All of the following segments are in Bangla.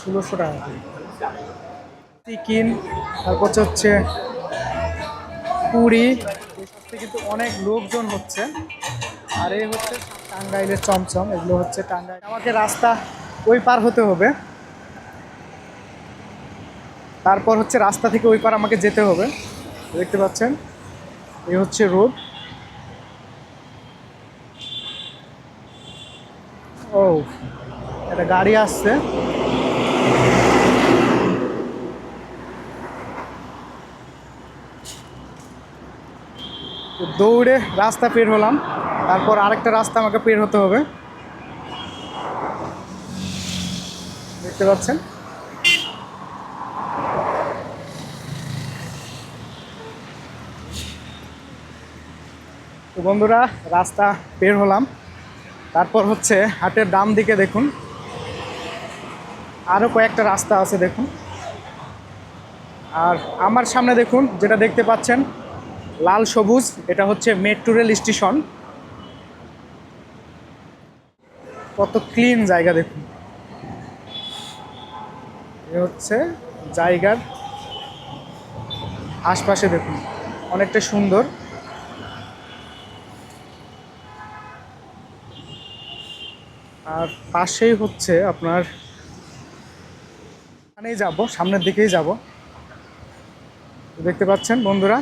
1600 টাকা চিকেন, তারপর হচ্ছে পুরি। এই সাথে কিন্তু অনেক লোকজন হচ্ছে। আর এই হচ্ছে টাঙ্গাইলের চমচম, এগুলো হচ্ছে টাঙ্গাইল। আমাকে রাস্তা ওই পার হতে হবে, তারপর হচ্ছে রাস্তা থেকে ওই পার আমাকে যেতে হবে। দেখতে পাচ্ছেন এই হচ্ছে রোড। ও, একটা গাড়ি আসছে। তো দৌড়ে রাস্তা পের হলাম, তারপর আরেকটা রাস্তা আমাকে পের হতে হবে। দেখতে পাচ্ছেন তো বন্ধুরা, রাস্তা পের হলাম। তারপর হচ্ছে হাটের ডান দিকে দেখুন আরও কয়েকটা রাস্তা আছে দেখুন। আর আমার সামনে দেখুন যেটা দেখতে পাচ্ছেন লাল সবুজ, এটা হচ্ছে মেট্রো রেল স্টেশন। কত ক্লিন জায়গা দেখুন। এ হচ্ছে জায়গার আশপাশে দেখুন অনেকটা সুন্দর। আর পাশেই হচ্ছে আপনার, এখানেই যাব, সামনের দিকেই যাব। দেখতে পাচ্ছেন বন্ধুরা,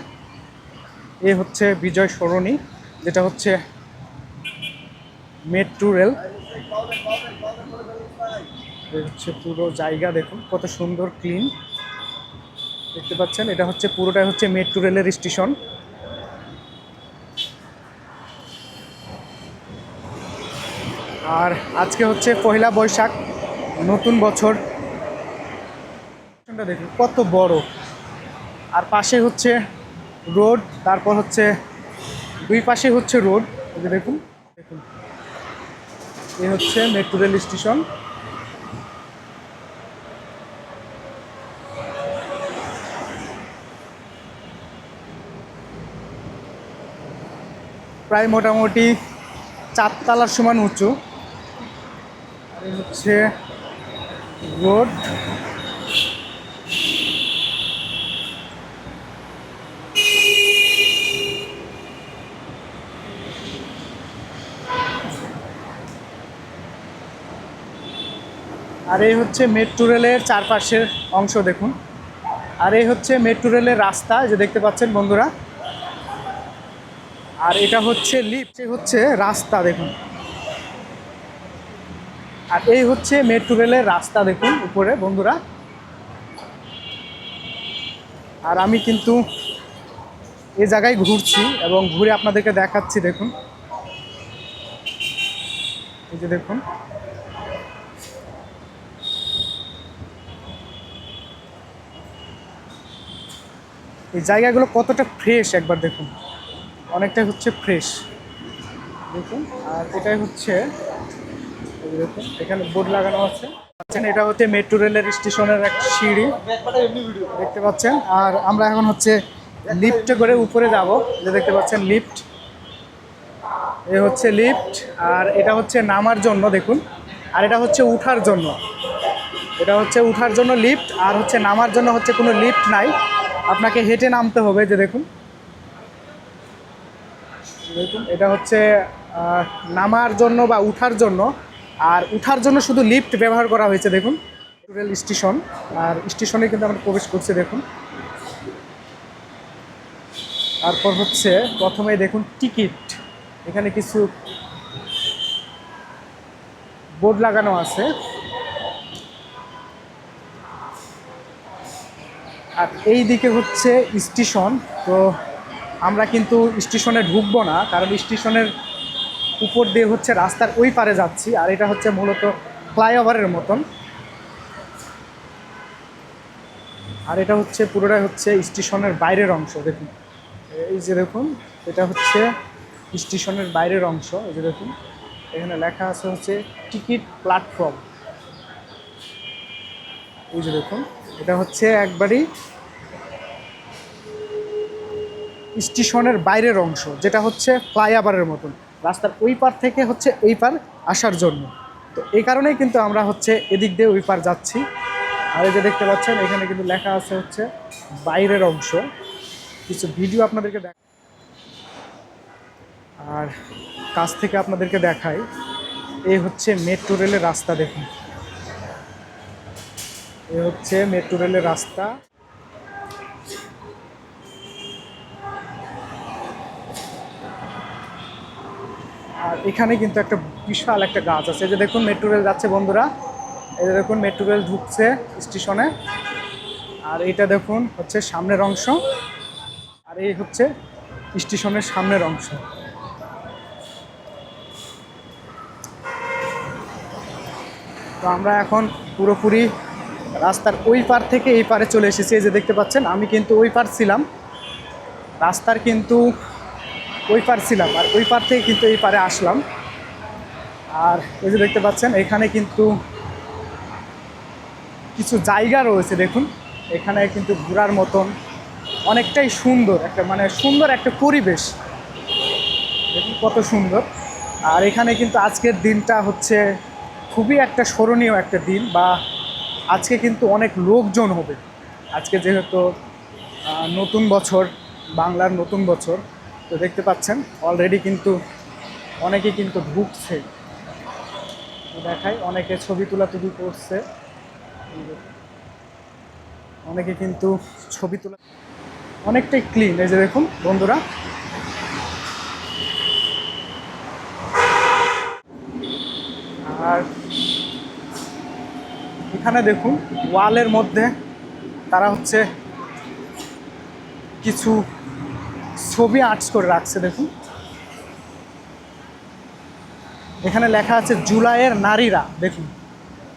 এ হচ্ছে বিজয় সরণি, যেটা হচ্ছে মেট্রো রেল। এই হচ্ছে পুরো জায়গা দেখুন কত সুন্দর ক্লিন। দেখতে পাচ্ছেন এটা হচ্ছে পুরোটাই হচ্ছে মেট্রো রেলের স্টেশন। আর আজকে হচ্ছে পয়লা বৈশাখ, নতুন বছর। দেখুন কত বড়। আর পাশে হচ্ছে রোড, তারপর হচ্ছে দুই পাশে হচ্ছে রোড। এই যে দেখুন দেখুন, এই হচ্ছে মেট্রো রেল স্টেশন। প্রায় মোটামুটি 4 তলার সমান উঁচু। আর এই হচ্ছে রোড। আর এই হচ্ছে মেট্রো রেলের চারপাশের অংশ দেখুন। আর এই হচ্ছে মেট্রো রেলের রাস্তা, যে দেখতে পাচ্ছেন বন্ধুরা। আর এটা হচ্ছে লিফট, হচ্ছে রাস্তা দেখুন। আর এই হচ্ছে মেট্রো রেলের রাস্তা দেখুন উপরে বন্ধুরা। আর আমি কিন্তু এই জায়গায় ঘুরছি এবং ঘুরে আপনাদেরকে দেখাচ্ছি দেখুন। এই যে দেখুন, এই জায়গাগুলো কতটা ফ্রেশ একবার দেখুন, অনেকটাই হচ্ছে ফ্রেশ দেখুন। আর এটাই হচ্ছে, এই যে দেখুন এখানে বোর্ড লাগানো আছে। এটা হচ্ছে মেট্রো রেলের স্টেশনের এক সিঁড়ি দেখতে পাচ্ছেন। আর আমরা এখন হচ্ছে লিফটে করে উপরে যাব, যে দেখতে পাচ্ছেন লিফট। এ হচ্ছে লিফট। আর এটা হচ্ছে নামার জন্য দেখুন, আর এটা হচ্ছে উঠার জন্য। এটা হচ্ছে উঠার জন্য লিফট, আর হচ্ছে নামার জন্য হচ্ছে কোনো লিফট নাই, আপনাকে হেঁটে নামতে হবে। যে দেখুন দেখুন, এটা হচ্ছে নামার জন্য বা উঠার জন্য। আর উঠার জন্য শুধু লিফট ব্যবহার করা হয়েছে দেখুন। রেল স্টেশন, আর স্টেশনে কিন্তু আমরা প্রবেশ করছি দেখুন। তারপর হচ্ছে প্রথমেই দেখুন টিকিট, এখানে কিছু বোর্ড লাগানো আছে। আর এই দিকে হচ্ছে স্টেশন। তো আমরা কিন্তু স্টেশনে ঢুকবো না, কারণ স্টেশনের উপর দিয়ে হচ্ছে রাস্তার ওই পারে যাচ্ছি। আর এটা হচ্ছে মূলত ফ্লাইওভারের মতন। আর এটা হচ্ছে পুরোটাই হচ্ছে স্টেশনের বাইরের অংশ দেখুন। এই যে দেখুন, এটা হচ্ছে স্টেশনের বাইরের অংশ। এই যে দেখুন এখানে লেখা আছে হচ্ছে টিকিট প্ল্যাটফর্ম। এই যে দেখুন, এটা হচ্ছে একবারই স্টেশনের বাইরের অংশ, যেটা হচ্ছে ফ্লাইওভারের মতন, রাস্তার ওই পার থেকে হচ্ছে এই পার আসার জন্য। তো এই কারণেই কিন্তু আমরা হচ্ছে এদিক দিয়ে ওই পার যাচ্ছি। আর এই যে দেখতে পাচ্ছেন এখানে কিন্তু লেখা আছে হচ্ছে বাইরের অংশ। কিছু ভিডিও আপনাদেরকে দেখ, আর কাছ থেকে আপনাদেরকে দেখাই। এই হচ্ছে মেট্রো রেলের রাস্তা, দেখুন এই হচ্ছে মেট্রো রেলের রাস্তা। আর এখানে কিন্তু একটা বিশাল একটা গাছ আছে। এই যে দেখুন মেট্রো রেল যাচ্ছে বন্ধুরা, এই যে দেখুন মেট্রো রেল ঢুকছে স্টেশনে। আর এইটা দেখুন হচ্ছে সামনের অংশ, আর এই হচ্ছে স্টেশনের সামনের অংশ। তো আমরা এখন পুরোপুরি রাস্তার ওই পার থেকে এই পারে চলে এসেছি। এই যে দেখতে পাচ্ছেন আমি কিন্তু ওই পার ছিলাম, রাস্তার কিন্তু ওই পার ছিলাম, আর ওই পার থেকে কিন্তু এই পারে আসলাম। আর এই যে দেখতে পাচ্ছেন এখানে কিন্তু কিছু জায়গা রয়েছে, দেখুন এখানে কিন্তু ঘোরার মতন অনেকটাই সুন্দর একটা, মানে সুন্দর একটা পরিবেশ, দেখুন কত সুন্দর। আর এখানে কিন্তু আজকের দিনটা হচ্ছে খুবই একটা স্মরণীয় একটা দিন, বা আজকে কিন্তু অনেক লোকজন হবে। আজকে যেহেতু নতুন বছর, বাংলার নতুন বছর, তো দেখতে পাচ্ছেন অলরেডি কিন্তু অনেকে কিন্তু ঢুকছে। দেখাই, অনেকে ছবি তোলাতুলি করছে, অনেকে কিন্তু ছবি তোলা, অনেকটাই ক্লিন। এই যে দেখুন বন্ধুরা, আর এখানে দেখুন ওয়ালের মধ্যে তারা হচ্ছে কিছু ছবি আর্টস করে রাখছে। দেখুন এখানে লেখা আছে জুলাইয়ের নারীরা, দেখুন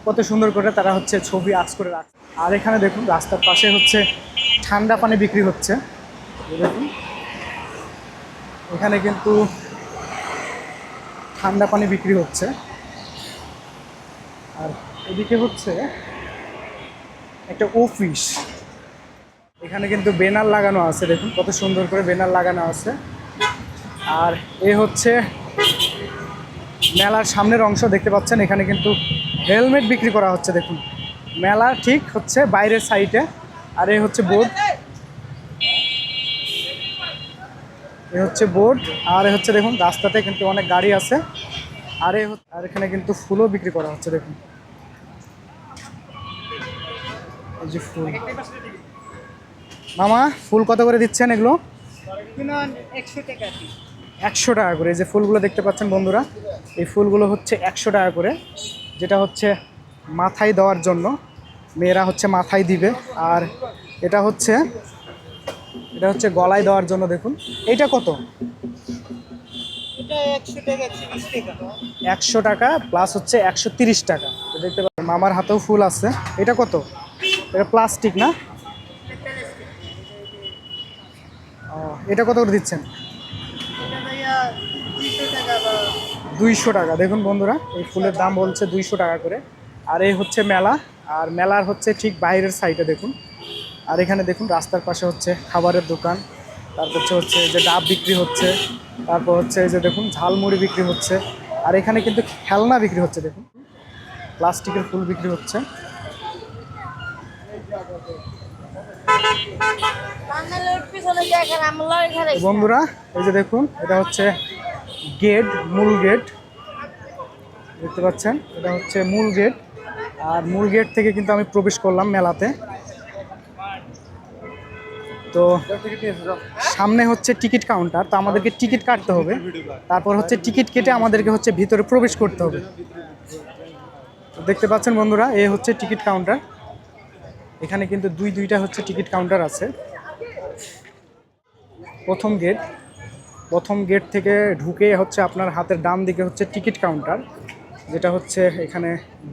কত সুন্দর করে তারা হচ্ছে ছবি আর্টস করে রাখছে। আর এখানে দেখুন রাস্তার পাশে হচ্ছে ঠান্ডা পানি বিক্রি হচ্ছে, দেখুন এখানে কিন্তু ঠান্ডা পানি বিক্রি হচ্ছে। আর এদিকে হচ্ছে একটা অফিস, এখানে কিন্তু ব্যানার লাগানো আছে, দেখুন কত সুন্দর করে ব্যানার লাগানো আছে। আর এ হচ্ছে মেলার সামনের অংশ, দেখতে পাচ্ছেন এখানে কিন্তু হেলমেট বিক্রি করা হচ্ছে, দেখুন মেলা ঠিক হচ্ছে বাইরের সাইডে। আর এই হচ্ছে বোর্ড, এ হচ্ছে বোর্ড। আর এ হচ্ছে দেখুন রাস্তাতে কিন্তু অনেক গাড়ি আছে। আর আর এখানে কিন্তু ফুলও বিক্রি করা হচ্ছে, দেখুন এই যে ফুল। মামা ফুল কত করে দিচ্ছেন এগুলো? 100 টাকা করে। এই যে ফুলগুলো দেখতে পাচ্ছেন বন্ধুরা, এই ফুলগুলো হচ্ছে 100 টাকা করে, যেটা হচ্ছে মাথায় দেওয়ার জন্য, মেয়েরা হচ্ছে মাথায় দিবে। আর এটা হচ্ছে গলায় দেওয়ার জন্য। দেখুন এইটা কত? 100 টাকা প্লাস হচ্ছে 130 টাকা। দেখতে পাচ্ছেন মামার হাতেও ফুল আছে। এটা কত? এটা প্লাস্টিক না? ও, এটা কত করে দিচ্ছেন? 200 টাকা। দেখুন বন্ধুরা এই ফুলের দাম বলছে 200 টাকা করে। আর এই হচ্ছে মেলা, আর মেলার হচ্ছে ঠিক বাইরের সাইডে দেখুন। আর এখানে দেখুন রাস্তার পাশে হচ্ছে খাবারের দোকান, তারপর হচ্ছে যে ডাব বিক্রি হচ্ছে, তারপর হচ্ছে এই যে দেখুন ঝালমুড়ি বিক্রি হচ্ছে। আর এখানে কিন্তু খেলনা বিক্রি হচ্ছে, দেখুন প্লাস্টিকের ফুল বিক্রি হচ্ছে। বন্ধুরা এই যে দেখুন এটা হচ্ছে গেট, মূল গেট, দেখতে পাচ্ছেন এটা হচ্ছে মূল গেট। আর মূল গেট থেকে কিন্তু আমি প্রবেশ করলাম মেলাতে। তো সামনে হচ্ছে টিকিট কাউন্টার, তো আমাদেরকে টিকিট কাটতে হবে, তারপর হচ্ছে টিকিট কেটে আমাদেরকে হচ্ছে ভিতরে প্রবেশ করতে হবে। তো দেখতে পাচ্ছেন বন্ধুরা এই হচ্ছে টিকিট কাউন্টার। এখানে কিন্তু দুইটা হচ্ছে টিকিট কাউন্টার আছে। প্রথম গেট থেকে ঢুকে হচ্ছে আপনার হাতের ডান দিকে হচ্ছে টিকিট কাউন্টার, যেটা হচ্ছে এখানে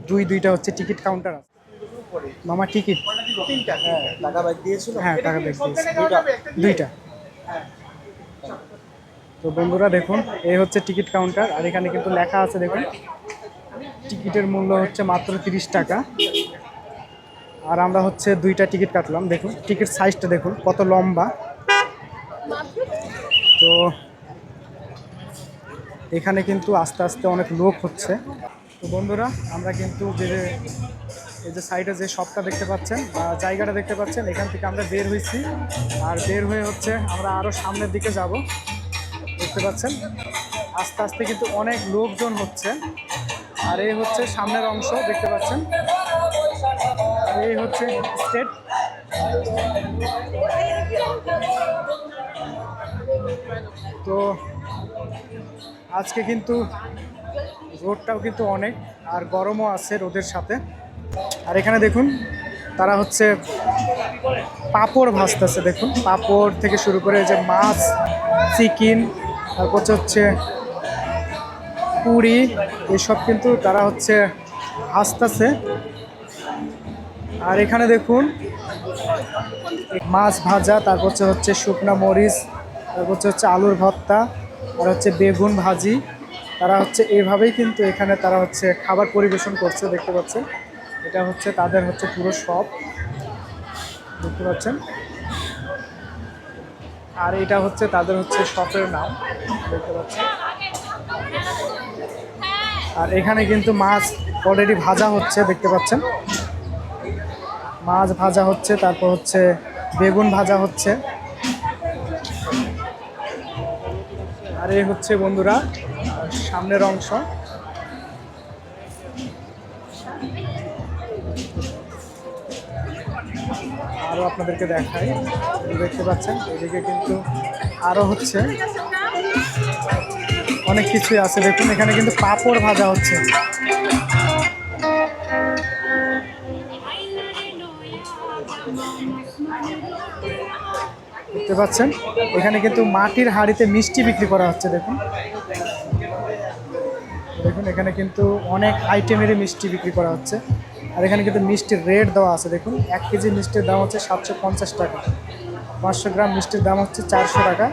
দুইটা হচ্ছে টিকিট কাউন্টার আছে। মামা টিকিট টাকা ব্যাগ দিয়েছিল? হ্যাঁ টাকা ব্যাগ দিয়েছি, দুইটা। তো বন্ধুরা দেখুন এই হচ্ছে টিকিট কাউন্টার, আর এখানে কিন্তু লেখা আছে দেখুন টিকিটের মূল্য হচ্ছে মাত্র 30 টাকা। আর আমরা হচ্ছে দুইটা টিকিট কাটলাম, দেখুন টিকিট সাইজটা দেখুন কত লম্বা। তো এখানে কিন্তু আস্তে আস্তে অনেক লোক হচ্ছে। তো বন্ধুরা আমরা কিন্তু যে এই যে সাইডে যে শপটা দেখতে পাচ্ছেন বা জায়গাটা দেখতে পাচ্ছেন, এখান থেকে আমরা বের হয়েছি। আর বের হয়ে হচ্ছে আমরা আরও সামনের দিকে যাব। দেখতে পাচ্ছেন আস্তে আস্তে কিন্তু অনেক লোকজন হচ্ছে। আর এই হচ্ছে সামনের অংশ দেখতে পাচ্ছেন, এই হচ্ছে স্টেট। তো আজকে কিন্তু রোদটাও কিন্তু অনেক, আর গরমও আছে রোদের সাথে। আর এখানে দেখুন তারা হচ্ছে পাঁপড় ভাজতেছে। দেখুন পাঁপড় থেকে শুরু করে যে মাছ, চিকেন, তারপর হচ্ছে পুরি, এসব কিন্তু তারা হচ্ছে ভাজতেছে। আর এখানে দেখুন মাছ ভাজা, তারপর হচ্ছে শুকনা মরিচ, তারপর হচ্ছে আলুর ভর্তা, আর হচ্ছে বেগুন ভাজি। তারা হচ্ছে এভাবেই কিন্তু এখানে তারা হচ্ছে খাবার পরিবেশন করছে। দেখতে পাচ্ছেন এটা হচ্ছে তাদের হচ্ছে পুরো শপ, দেখতে পাচ্ছেন। আর এটা হচ্ছে তাদের হচ্ছে শপের নাম, দেখতে পাচ্ছেন। আর এখানে কিন্তু মাছ অলরেডি ভাজা হচ্ছে, দেখতে পাচ্ছেন। মাছ ভাজা হচ্ছে, তারপর হচ্ছে বেগুন ভাজা হচ্ছে। আর এই হচ্ছে বন্ধুরা সামনের অংশ। আরও আপনাদেরকে দেখাই, দেখতে পাচ্ছেন এদিকে কিন্তু আরও হচ্ছে অনেক কিছুই আছে। দেখুন এখানে কিন্তু পাঁপড় ভাজা হচ্ছে। দেখতে পাচ্ছেন এখানে কিন্তু মাটির হাঁড়িতে মিষ্টি বিক্রি করা হচ্ছে। দেখুন দেখুন এখানে কিন্তু অনেক আইটেমেরই মিষ্টি বিক্রি করা হচ্ছে। আর এখানে কিন্তু মিষ্টির রেট দেওয়া আছে। দেখুন 1 কেজি মিষ্টির দাম হচ্ছে 750 টাকা, 500 গ্রাম মিষ্টির দাম হচ্ছে 400 টাকা।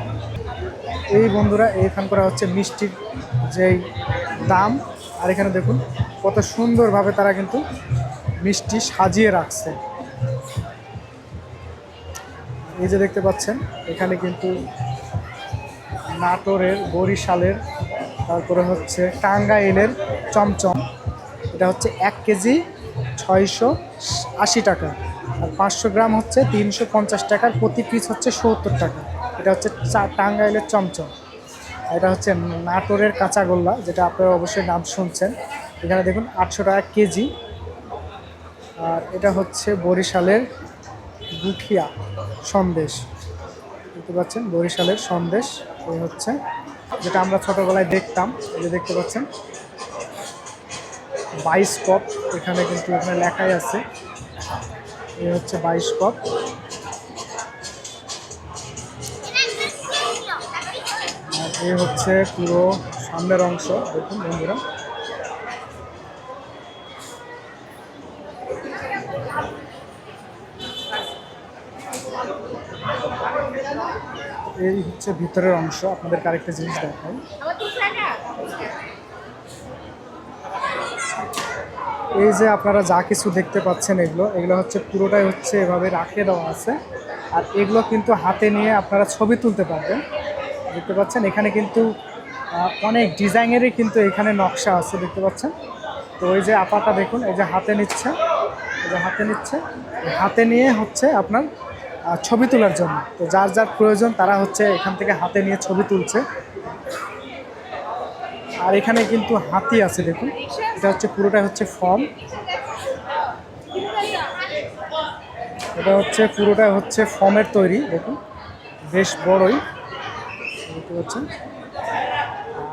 এই বন্ধুরা এখানকার হচ্ছে মিষ্টির যেই দাম। আর এখানে দেখুন কত সুন্দরভাবে তারা কিন্তু মিষ্টি সাজিয়ে রাখছে। এই যে দেখতে পাচ্ছেন এখানে কিন্তু নাটোরের, বরিশালের, তারপরে হচ্ছে টাঙ্গাইলের চমচম। এটা হচ্ছে 1 কেজি 680 টাকা, আর 500 গ্রাম হচ্ছে 350 টাকার, প্রতি পিস হচ্ছে 70 টাকা। এটা হচ্ছে টাঙ্গাইলের চমচম। আর এটা হচ্ছে নাটোরের কাঁচাগোল্লা, যেটা আপনারা অবশ্যই নাম শুনছেন। এখানে দেখুন 800 টাকা কেজি। আর এটা হচ্ছে বরিশালের গুঠিয়া সন্দেশ, দেখতে পাচ্ছেন বরিশালের সন্দেশ। এই হচ্ছে যেটা আমরা ছোটোবেলায় দেখতাম। এই যে দেখতে পাচ্ছেন 22 কপ, এখানে কিন্তু এখানে লেখাই আছে। এই হচ্ছে 22 কপ। আর এই হচ্ছে পুরো সামনের অংশ। দেখুন বন্ধুরা এই হচ্ছে ভিতরের অংশ। আপনাদের আরেকটা জিনিস দেখাই, এই যে আপনারা যা কিছু দেখতে পাচ্ছেন এগুলো এগুলো হচ্ছে পুরোটাই হচ্ছে এভাবে রাখে দেওয়া আছে। আর এগুলো কিন্তু হাতে নিয়ে আপনারা ছবি তুলতে পারবেন। দেখতে পাচ্ছেন এখানে কিন্তু অনেক ডিজাইনেরই কিন্তু এখানে নকশা আছে, দেখতে পাচ্ছেন। তো ওই যে আপাটা দেখুন, এই যে হাতে নিচ্ছে, এই যে হাতে নিচ্ছে, হাতে নিয়ে হচ্ছে আপনার ছবি তোলার জন্য। তো যার যার প্রয়োজন তারা হচ্ছে এখান থেকে হাতে নিয়ে ছবি তুলছে। আর এখানে কিন্তু হাতি আছে, দেখুন এটা হচ্ছে পুরোটা হচ্ছে ফর্ম। এটা হচ্ছে পুরোটা হচ্ছে ফর্মের তৈরি। দেখুন বেশ বড়ই, দেখতে পাচ্ছেন।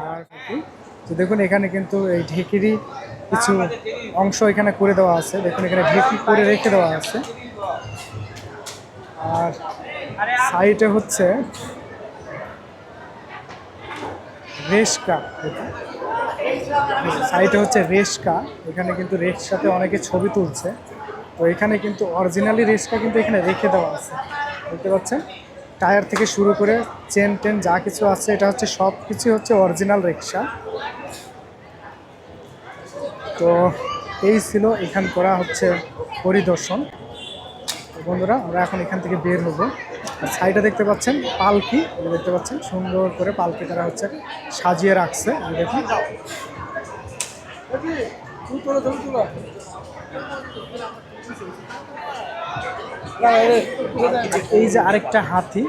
আর তো দেখুন এখানে কিন্তু এই ঢেকিরই কিছু অংশ এখানে করে দেওয়া আছে। দেখুন এখানে ঢেকি করে রেখে দেওয়া আছে। আর সাইডে হচ্ছে রেশকা, দেখুন সাইডে হচ্ছে রেশকা। এখানে কিন্তু রেশকাতে অনেকে ছবি তুলছে। তো এখানে কিন্তু অরিজিনালি রেশকা কিন্তু এখানে রেখে দেওয়া আছে, দেখতে পাচ্ছেন। টায়ার থেকে শুরু করে চেন টেন যা কিছু আছে এটা হচ্ছে সব কিছু হচ্ছে অরিজিনাল রিক্সা। তো এই ছিল এখান করা হচ্ছে পরিদর্শন। বন্ধুরা আমরা এখন এখান থেকে বের হব। আর সাইডে দেখতে পাচ্ছেন পালকি, দেখতে পাচ্ছেন সুন্দর করে পালকি তারা হচ্ছে সাজিয়ে রাখছে। দেখুন এই যে আরেকটা হাতি,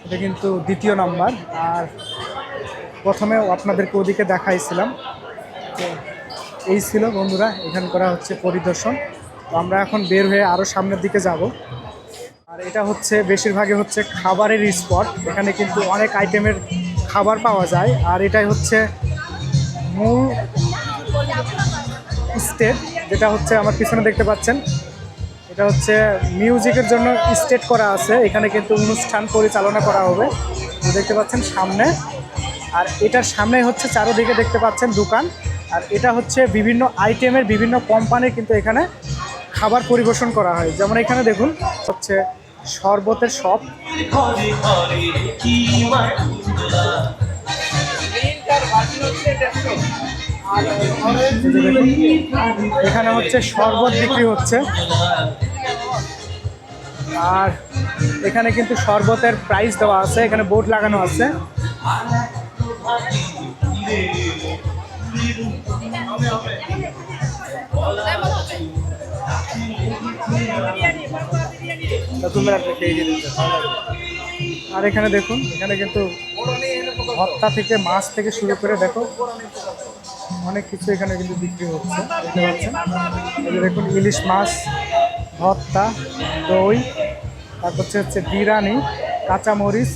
এটা কিন্তু দ্বিতীয় নাম্বার। আর প্রথমেও আপনাদেরকে ওদিকে দেখাইছিলাম। তো এই ছিল বন্ধুরা এখান করা হচ্ছে পরিদর্শন। তো আমরা এখন বের হয়ে আরও সামনের দিকে যাব। আর এটা হচ্ছে বেশিরভাগই হচ্ছে খাবারের স্পট। এখানে কিন্তু অনেক আইটেমের খাবার পাওয়া যায়। আর এটাই হচ্ছে মূল স্টেজ, যেটা হচ্ছে আমার পিছনে দেখতে পাচ্ছেন। এটা হচ্ছে মিউজিকের জন্য স্টেজ করা আছে। এখানে কিন্তু অনুষ্ঠান পরিচালনা করা হবে, দেখতে পাচ্ছেন সামনে। আর এটার সামনে হচ্ছে চারোদিকে দেখতে পাচ্ছেন দোকান। আর এটা হচ্ছে বিভিন্ন আইটেমের বিভিন্ন কোম্পানির কিন্তু এখানে খাবার পরিবেশন করা হয়। যেমন এখানে দেখুন হচ্ছে শরবতের শপ, এখানে হচ্ছে শরবত বিক্রি হচ্ছে। আর এখানে কিন্তু শরবতের প্রাইস দেওয়া আছে, এখানে বোর্ড লাগানো আছে। আর এখানে দেখুন, এখানে কিন্তু ভর্তা থেকে মাছ থেকে শুরু করে দেখো অনেক কিছু এখানে কিন্তু বিক্রি হচ্ছে, দেখতে পাচ্ছেন। এই যে দেখুন ইলিশ মাছ, ভর্তা, দই, তারপর হচ্ছে বিরিয়ানি, কাঁচামরিচ।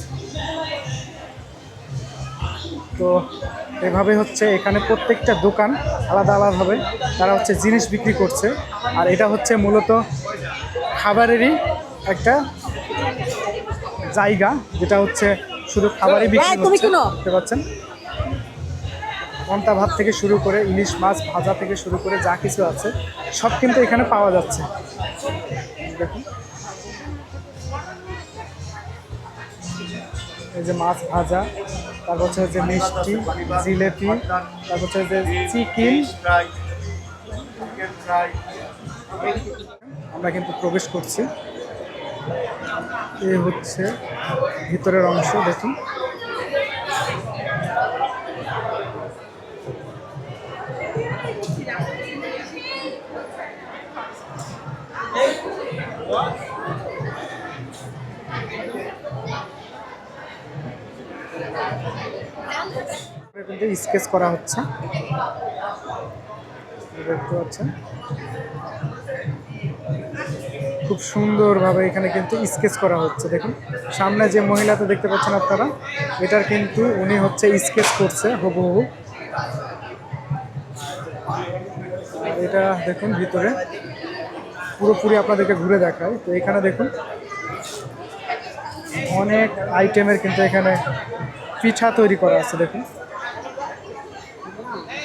তো এভাবে হচ্ছে এখানে প্রত্যেকটা দোকান আলাদা আলাদাভাবে তারা হচ্ছে জিনিস বিক্রি করছে। আর এটা হচ্ছে মূলত খাবারেরই একটা জায়গা, যেটা হচ্ছে শুধু খাবারই বিক্রি হচ্ছে, দেখতে পাচ্ছেন। পান্তা ভাত থেকে শুরু করে ইলিশ মাছ ভাজা থেকে শুরু করে যা কিছু আছে সব কিন্তু এখানে পাওয়া যাচ্ছে। দেখুন এই যে মাছ ভাজা, তারপর হচ্ছে যে মিষ্টি, জিলেপি, তারপর হচ্ছে যে চিকেন। আমরা কিন্তু প্রবেশ করছি, এই হচ্ছে ভিতরের অংশ। দেখুন কিন্তু স্কেচ করা হচ্ছে, দেখতে পাচ্ছেন খুব সুন্দরভাবে এখানে কিন্তু স্কেচ করা হচ্ছে। দেখুন সামনে যে মহিলাটা দেখতে পাচ্ছেন আপনারা, এটার কিন্তু উনি হচ্ছে স্কেচ করছে হুবহু। আর এটা দেখুন ভিতরে পুরোপুরি আপনাদেরকে ঘুরে দেখায়। তো এখানে দেখুন অনেক আইটেমের কিন্তু এখানে পিঠা তৈরি করা আছে। দেখুন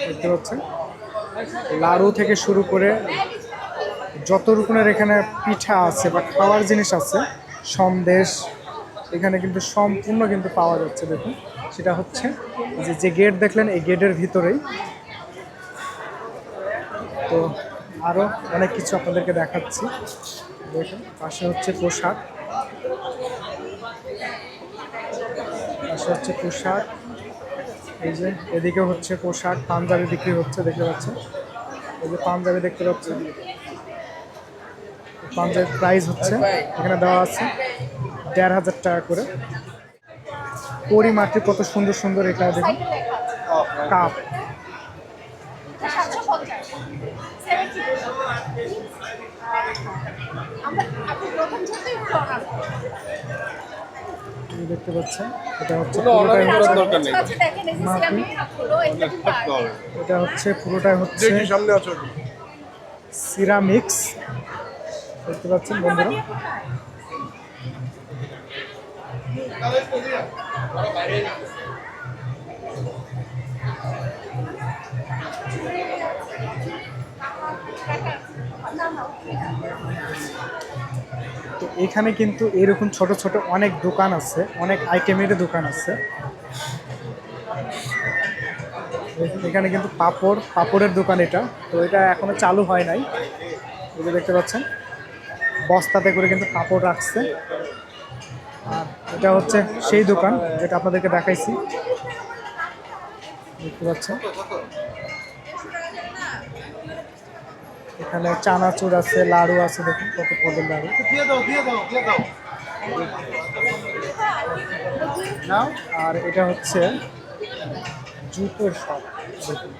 দেখতে পাচ্ছেন লাড়ু থেকে শুরু করে যত রকমের এখানে পিঠা আছে বা খাওয়ার জিনিস আছে, সন্দেশ, এখানে কিন্তু সম্পূর্ণ কিন্তু পাওয়া যাচ্ছে। দেখুন সেটা হচ্ছে যে গেট দেখলেন, এই গেটের ভিতরেই। তো আরও অনেক কিছু আপনাদেরকে দেখাচ্ছি। দেখুন পাশে হচ্ছে পোশাক, পাশে হচ্ছে পোশাক, এই যে এদিকে হচ্ছে পোশাক, পাঞ্জাবি বিক্রি হচ্ছে, দেখতে পাচ্ছেন। এই যে পাঞ্জাবি দেখতে পাচ্ছেন, পাঞ্জাবির প্রাইস হচ্ছে এখানে দেওয়া আছে ১,৫০০ টাকা করে। পরিমাটি কত সুন্দর সুন্দর, এখানে দেখুন কাপ। দেখতে পাচ্ছেন এটা হচ্ছে এটা হচ্ছে পুরোটাই হচ্ছে সিরামিক্স, দেখতে পাচ্ছেন বন্ধুরা। তো এখানে কিন্তু এরকম ছোট ছোট অনেক দোকান আছে, অনেক আইটেমের দোকান আছে। এখানে কিন্তু পাপড়ের দোকান এটা। তো এটা এখনো চালু হয় নাই, এই যে দেখতে পাচ্ছেন বস্তাতে করে কিন্তু পাপড় রাখছে। আর এটা হচ্ছে সেই দোকান যেটা আপনাদেরকে দেখাইছি, দেখতে পাচ্ছেন। এখানে চানাচুর আছে, লাড়ু আছে, দেখুন কত পদের লাড়ু। আর এটা হচ্ছে জুতোর শপ। দেখুন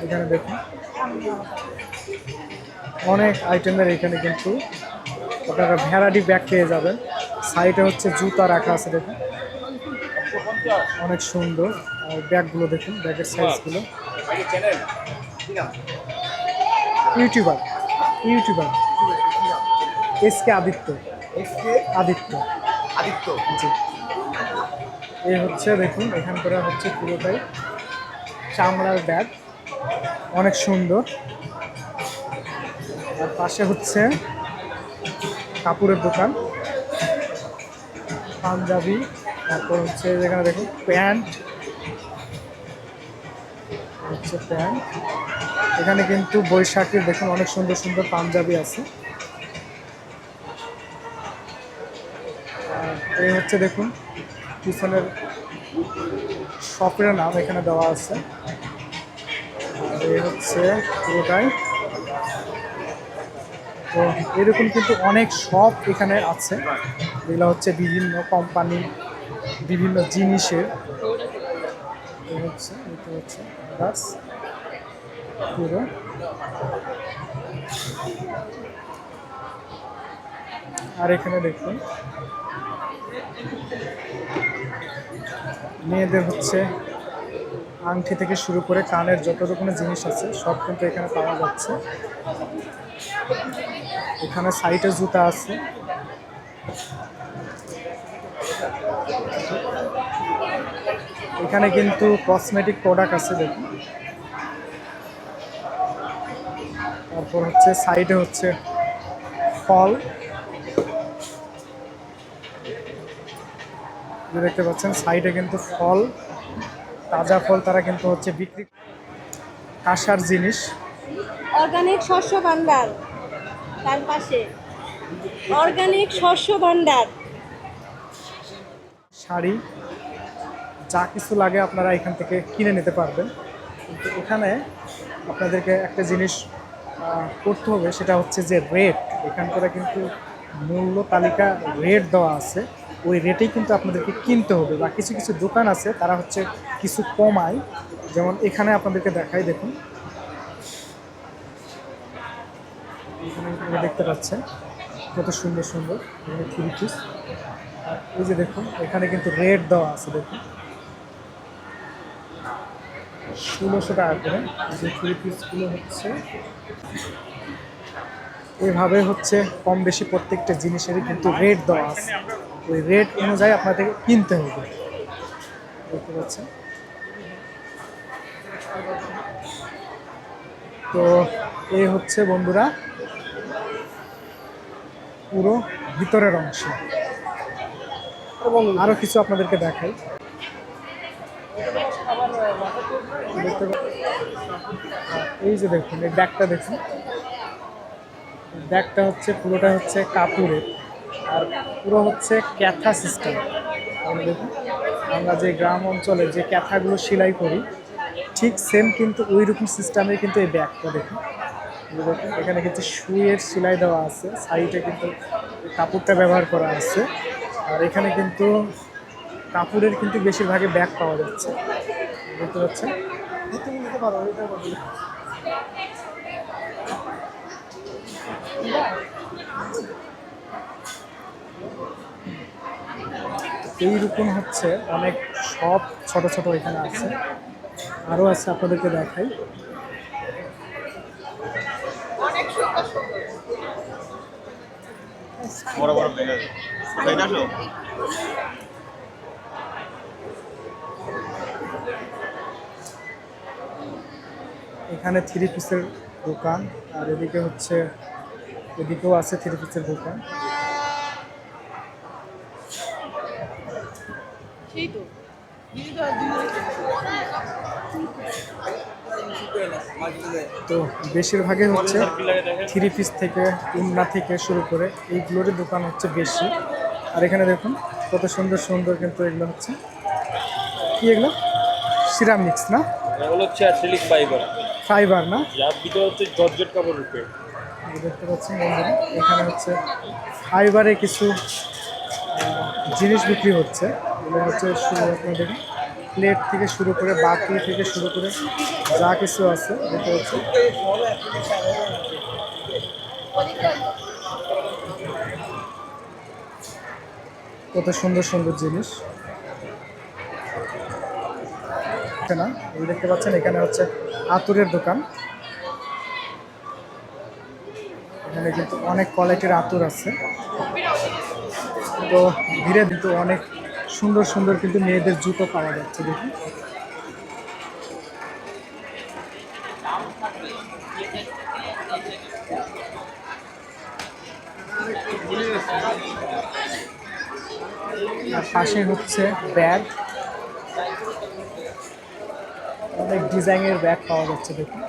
এখানে দেখুন অনেক আইটেমের এখানে কিন্তু আপনারা ভ্যারাইটি ব্যাগ পেয়ে যাবেন। সাইডে হচ্ছে জুতা রাখা আছে, দেখুন অনেক সুন্দর। আর ব্যাগগুলো দেখুন, ব্যাগের সাইজগুলো। Youtuber youtuber SK Aditya, Aditya Aditya. জি। এই হচ্ছে দেখুন এখানকার হচ্ছে পুরোটাই চামড়ার ব্যাগ, অনেক সুন্দর। আর পাশে হচ্ছে কাপড়ের দোকান, পাঞ্জাবি, তারপর হচ্ছে যেখানে দেখুন প্যান্ট, হচ্ছে প্যান্ট। এখানে কিন্তু বৈশাখীর দেখুন অনেক সুন্দর সুন্দর পাঞ্জাবি আছে। আর এই হচ্ছে দেখুন পিছনের শপের নাম এখানে দেওয়া আছে। আর এই হচ্ছে পুরোটাই। তো এরকম কিন্তু অনেক শপ এখানে আছে, যেগুলো হচ্ছে বিভিন্ন কোম্পানি, বিভিন্ন জিনিসের। এটা হচ্ছে বাস পুরো। আর এখানে দেখুন মেয়েদের হচ্ছে আংটি থেকে শুরু করে কানের যত রকমের জিনিস আছে সব কিন্তু এখানে পাওয়া যাচ্ছে। এখানে সাইডে জুতা আছে। এখানে কিন্তু কসমেটিক প্রোডাক্ট আছে দেখুন। তারপর হচ্ছে সাইডে হচ্ছে ফল, দেখতে পাচ্ছেন সাইডে কিন্তু ফল, তাজা ফল তারা কিন্তু হচ্ছে বিক্রি। কাঁসার জিনিস, অর্গানিক শস্য ভান্ডার, তার পাশে অর্গানিক শস্য ভান্ডার। শাড়ি, যা কিছু লাগে আপনারা এখান থেকে কিনে নিতে পারবেন। কিন্তু এখানে আপনাদেরকে একটা জিনিস করতে হবে, সেটা হচ্ছে যে রেট। এখানকার কিন্তু মূল্য তালিকা রেট দেওয়া আছে, ওই রেটেই কিন্তু আপনাদেরকে কিনতে হবে। বা কিছু কিছু দোকান আছে তারা হচ্ছে কিছু কমায়, যেমন এখানে আপনাদেরকে দেখাই, দেখুন এখানে আপনারা দেখতে পাচ্ছেন কত সুন্দর সুন্দর এখানে থ্রি পিস। আর এই যে দেখুন এখানে কিন্তু রেট দেওয়া আছে, দেখুন 1600 টাকা করে যে থ্রি পিসগুলো হচ্ছে। এভাবে হচ্ছে কম বেশি প্রত্যেকটা জিনিসেরই কিন্তু রেট দেওয়া আছে, ওই রেট অনুযায়ী আপনাদেরকে কিনতে হবে। দেখতে পাচ্ছেন। তো এই হচ্ছে বন্ধুরা পুরো ভিতরের অংশ। এবং আরও কিছু আপনাদেরকে দেখাই। এই যে দেখুন এই ব্যাগটা দেখুন, ব্যাগটা হচ্ছে পুরোটা হচ্ছে কাপড়ের, আর পুরো হচ্ছে ক্যাথা সিস্টেম। দেখুন আমরা যে গ্রাম অঞ্চলে যে ক্যাথাগুলো সেলাই করি ঠিক সেম কিন্তু ওই রকম সিস্টেমে কিন্তু এই ব্যাগটা দেখুন। দেখুন এখানে কিন্তু শুয়ের সেলাই দেওয়া আছে, সাইডে কিন্তু কাপড়টা ব্যবহার করা আছে। আর এখানে কিন্তু কাপড়ের কিন্তু বেশিরভাগই ব্যাগ পাওয়া যাচ্ছে, দেখতে পাচ্ছেন। এইরকম হচ্ছে অনেক সব ছোট ছোট এখানে আছে, আরও আছে আপনাদেরকে দেখাই। এখানে থ্রি পিসের দোকান, আর এদিকে হচ্ছে এদিকেও আছে থ্রি পিসের দোকান। তো বেশিরভাগই হচ্ছে থ্রি পিস থেকে উন্না থেকে শুরু করে এইগুলোরই দোকান হচ্ছে বেশি। আর এখানে দেখুন কত সুন্দর সুন্দর কিন্তু এগুলো হচ্ছে কি, এগুলো সিরামিক্স না, এগুলো হচ্ছে অ্যাক্রিলিক ফাইবার। ফাইবার না, যার ভিতরে হচ্ছে জর্জেট কাপড় রূপে। এই দেখতে পাচ্ছেন বন্ধুরা, এখানে হচ্ছে ফাইবারে কিছু জিনিস বিক্রি হচ্ছে। এগুলো হচ্ছে শুরু আপনার দেখুন প্লেট থেকে শুরু করে বাটি থেকে শুরু করে যা কিছু আছে দেখতে হচ্ছে। কত সুন্দর সুন্দর জিনিস না, এই দেখতে পাচ্ছেন এখানে হচ্ছে আতরের দোকান। এখানে কিন্তু অনেক কোয়ালিটির আতর আছে। তো ধীরে কিন্তু অনেক সুন্দর সুন্দর কিন্তু মেয়েদের জুতো পাওয়া যাচ্ছে দেখুন। আর পাশে হচ্ছে ব্যাগ, অনেক ডিজাইনের ব্যাগ পাওয়া যাচ্ছে দেখুন।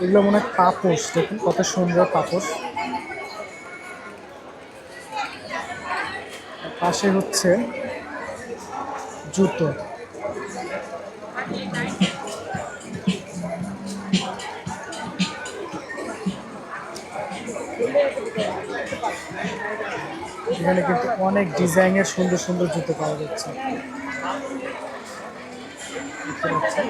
এগুলো মনে হয় পাপোশ, দেখুন কত সুন্দর পাপোশ। পাশে হচ্ছে জুতো। এখানে কিন্তু অনেক ডিজাইনের সুন্দর সুন্দর জুতো পাওয়া যাচ্ছে দেখতে পাচ্ছেন।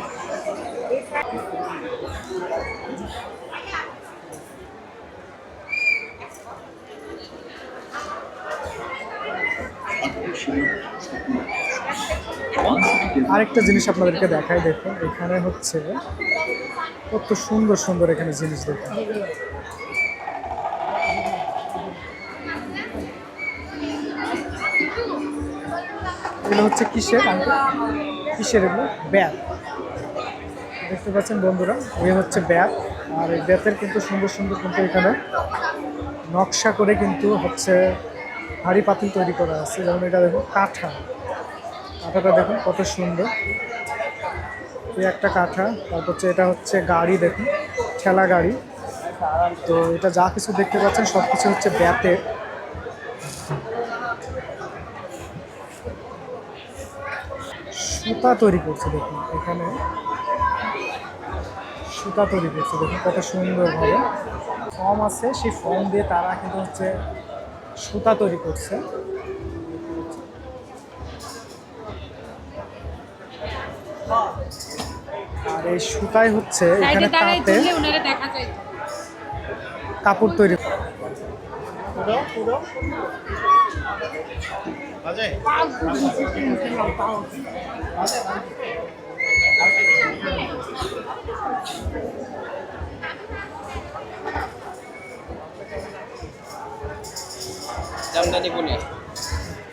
আরেকটা জিনিস আপনাদেরকে দেখাই, দেখুন এখানে হচ্ছে কত সুন্দর সুন্দর এখানে জিনিস দেখুন। এগুলো হচ্ছে কিসের কিসের এগুলো ব্যাগ দেখতে পাচ্ছেন বন্ধুরা, এই হচ্ছে ব্যাগ। আর এই ব্যাগের কিন্তু সুন্দর সুন্দর কিন্তু এখানে নকশা করে কিন্তু হচ্ছে হাঁড়ি পাতিল তৈরি করা আছে। যেমন এটা দেখুন কাঁঠাটা দেখুন কত সুন্দর, এই একটা কাঁঠা। তারপর হচ্ছে এটা হচ্ছে গাড়ি, দেখুন ঠেলা গাড়ি। তো এটা যা কিছু দেখতে পাচ্ছেন সব কিছু হচ্ছে ব্যাতের। সুতা তৈরি করছে দেখুন, এখানে সুতা তৈরি করছে দেখুন কত সুন্দরভাবে। ফর্ম আছে, সেই ফর্ম দিয়ে তারা কিন্তু হচ্ছে সুতা তৈরি করছে। আর এই সুতাই হচ্ছে এখানে তাঁতে কাপড় তৈরি।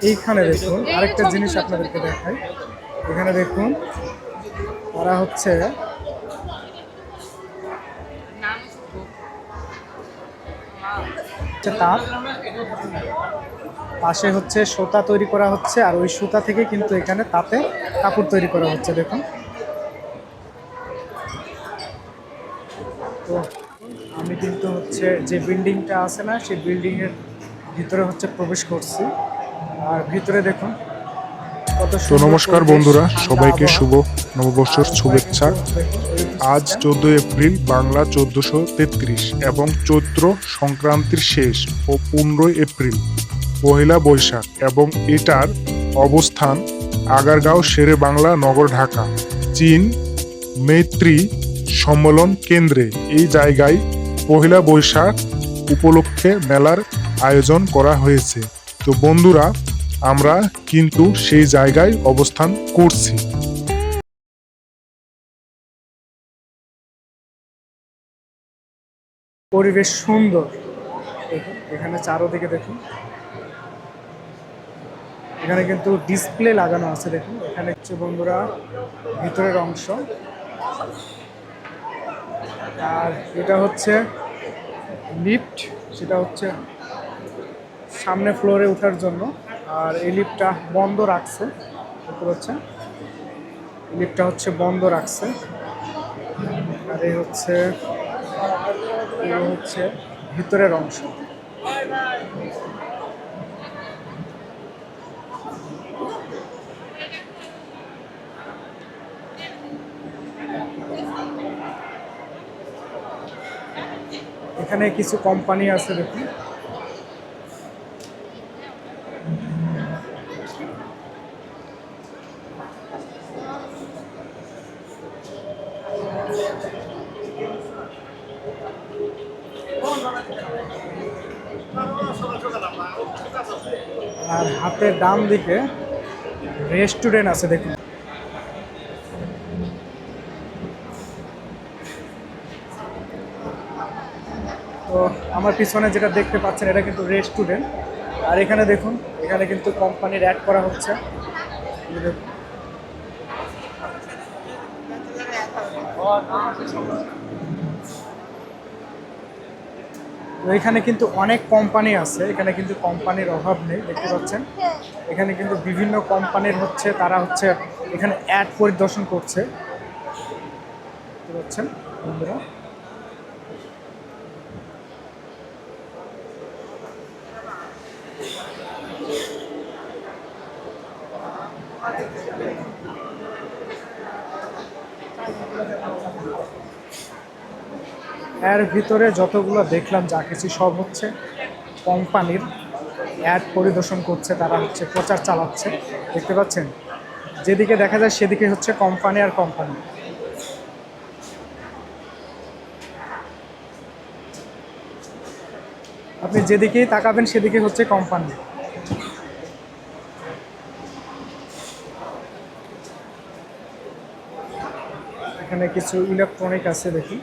এইখানে দেখুন আরেকটা জিনিস আপনাদেরকে দেখাই। এখানে দেখুন তারা হচ্ছে তাঁত, পাশে হচ্ছে সুতা তৈরি করা হচ্ছে। আর ওই সুতা থেকে কিন্তু এখানে তাতে কাপড় তৈরি করা হচ্ছে দেখুন। তো আমি কিন্তু হচ্ছে যে বিল্ডিংটা আছে না, সেই বিল্ডিংয়ের ভিতরে হচ্ছে প্রবেশ করছি। আর ভিতরে দেখুন কত তো সুন্দর নমস্কার পরিবেশ, বন্ধুরা, ঠান্ডা সবাইকে আবহাওয়া। শুভ নববর্ষর আর শুভেচ্ছা। দেখুন, এই আজ 14 এপ্রিল বাংলা 1433 এবং চৈত্র সংক্রান্তির শেষ ও 15 এপ্রিল পহেলা বৈশাখ, এবং এটার অবস্থান আগারগাঁও শেরে বাংলা নগর, ঢাকা, চীন মৈত্রী সম্মেলন কেন্দ্রে। এই জায়গায় পহেলা বৈশাখ উপলক্ষে মেলার আয়োজন করা হয়েছে। তো বন্ধুরা, আমরা কিন্তু সেই জায়গায় অবস্থান করছি। পরিবেশ সুন্দর দেখুন। এখানে চারোদিকে দেখুন, এখানে কিন্তু ডিসপ্লে লাগানো আছে দেখুন। এখানে হচ্ছে বন্ধুরা ভিতরের অংশ। আর এটা হচ্ছে লিফট, সেটা হচ্ছে সামনে ফ্লোরে ওঠার জন্য। আর এই লিফটটা বন্ধ রাখছে, দেখতে পাচ্ছেন এই লিফটটা হচ্ছে বন্ধ রাখছে। আর এই হচ্ছে ভিতরের অংশ। এখানে কিছু কোম্পানি আছে দেখুন। আর হাতের ডান দিকে রেস্টুরেন্ট আছে দেখুন। তো আমার পিছনে যেটা দেখতে পাচ্ছেন এটা কিন্তু রেস্টুরেন্ট। আর এখানে দেখুন, এখানে কিন্তু কোম্পানির অ্যাড করা হচ্ছে। এই দেখুন। তো এখানে কিন্তু অনেক কোম্পানি আছে, এখানে কিন্তু কোম্পানির অভাব নেই, দেখতে পাচ্ছেন। এখানে কিন্তু বিভিন্ন কোম্পানির হচ্ছে তারা হচ্ছে এখানে অ্যাড পরিদর্শন করছে, দেখতে পাচ্ছেন বন্ধুরা। এর ভিতরে যতগুলো দেখলাম যা কিছু সব হচ্ছে কোম্পানির অ্যাড পরিদর্শন করছে, তারা হচ্ছে প্রচার চালাচ্ছে, দেখতে পাচ্ছেন। যেদিকে দেখা যায় সেদিকে হচ্ছে কোম্পানি আর কোম্পানি। আপনি যেদিকেই তাকাবেন সেদিকে হচ্ছে কোম্পানি। এখানে কিছু ইলেকট্রনিক আছে দেখি।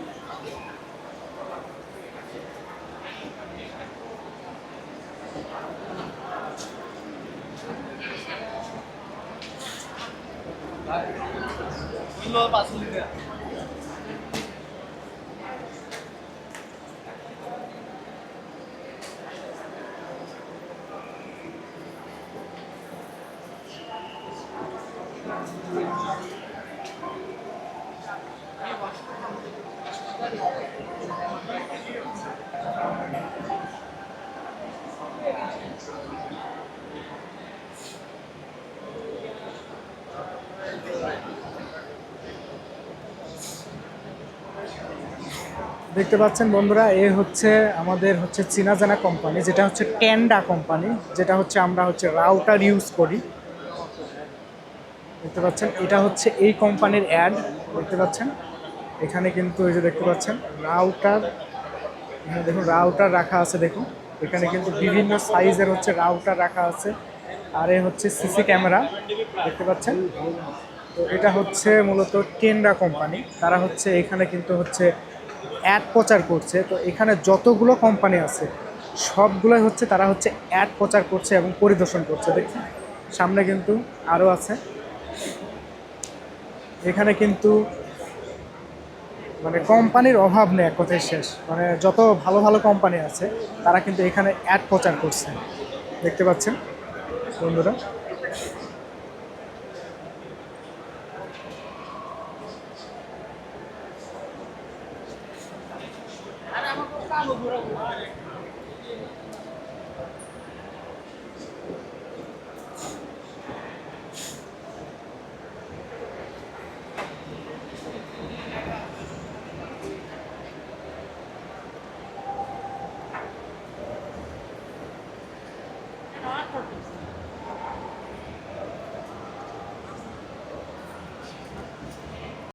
দেখতে পাচ্ছেন বন্ধুরা, এ হচ্ছে আমাদের হচ্ছে চীনা জানা কোম্পানি, যেটা হচ্ছে টেন্ডা কোম্পানি, যেটা হচ্ছে আমরা হচ্ছে রাউটার ইউজ করি, দেখতে পাচ্ছেন। এটা হচ্ছে এই কোম্পানির অ্যাড, দেখতে পাচ্ছেন। এখানে কিন্তু এই যে দেখতে পাচ্ছেন রাউটার, এখানে দেখুন রাউটার রাখা আছে দেখুন। এখানে কিন্তু বিভিন্ন সাইজের হচ্ছে রাউটার রাখা আছে। আর এ হচ্ছে সিসি ক্যামেরা, দেখতে পাচ্ছেন। তো এটা হচ্ছে মূলত টেন্ডা কোম্পানি, তারা হচ্ছে এখানে কিন্তু হচ্ছে অ্যাড প্রচার করছে। তো এখানে যতগুলো কোম্পানি আছে সবগুলোই হচ্ছে তারা হচ্ছে অ্যাড প্রচার করছে এবং পরিদর্শন করছে, দেখছেন। সামনে কিন্তু আরও আছে। এখানে কিন্তু মানে কোম্পানির অভাব নেই, এক কথায় শেষ। মানে যত ভালো ভালো কোম্পানি আছে তারা কিন্তু এখানে অ্যাড প্রচার করছে, দেখতে পাচ্ছেন বন্ধুরা।